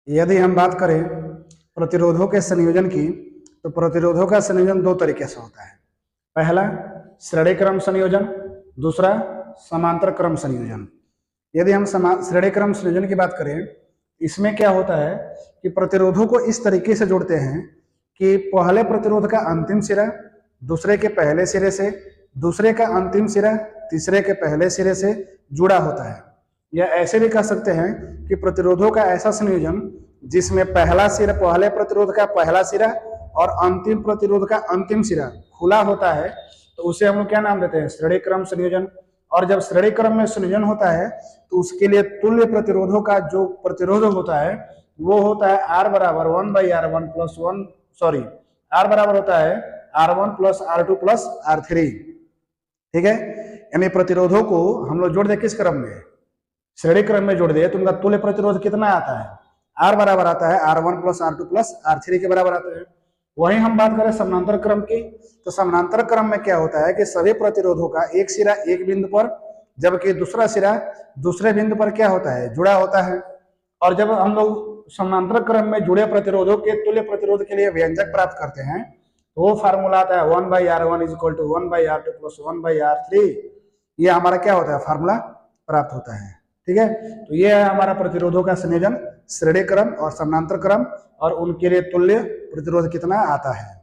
यदि हम बात करें प्रतिरोधों के संयोजन की, तो प्रतिरोधों का संयोजन दो तरीके से होता है। पहला श्रेणी क्रम संयोजन, दूसरा समांतर क्रम संयोजन। यदि हम श्रेणी क्रम संयोजन की बात करें, इसमें क्या होता है कि प्रतिरोधों को इस तरीके से जोड़ते हैं कि पहले प्रतिरोध का अंतिम सिरा दूसरे के पहले सिरे से, दूसरे का अंतिम सिरा तीसरे के पहले सिरे से जुड़ा होता है। या ऐसे भी कह सकते हैं कि प्रतिरोधों का ऐसा संयोजन जिसमें पहला सिरा, पहले प्रतिरोध का पहला सिरा और अंतिम प्रतिरोध का अंतिम सिरा खुला होता है, तो उसे हम लोग क्या नाम देते हैं? श्रेणी क्रम संयोजन। और जब श्रेणी क्रम में संयोजन होता है तो उसके लिए तुल्य प्रतिरोधों का जो प्रतिरोध होता है वो होता है R बराबर 1/R1 प्लस 1, सॉरी R बराबर होता है R1 plus R2 plus R3। ठीक है, यानी प्रतिरोधों को हम लोग जोड़ दे किस क्रम में? श्रेणी क्रम में जोड़ दे तो उनका तुल्य प्रतिरोध कितना आता है? R बराबर आता है R1 plus R2 plus R3 के बराबर आता है। वहीं हम बात करें समानांतर क्रम की, तो समानांतर क्रम में क्या होता है कि सभी प्रतिरोधों का एक सिरा एक बिंदु पर, जबकि दूसरा सिरा दूसरे बिंदु पर क्या होता है? जुड़ा होता है। और जब हम लोग समानांतर क्रम में जुड़े प्रतिरोधों के तुल्य प्रतिरोध के लिए व्यंजक प्राप्त करते हैं तो वो फार्मूला आता है 1/R1 is equal to 1/R2 plus 1/R3। ये हमारा क्या होता है? फार्मूला प्राप्त होता है। ठीक है, तो ये है हमारा प्रतिरोधों का संयोजन, श्रेणी क्रम और समानांतर क्रम, और उनके लिए तुल्य प्रतिरोध कितना आता है।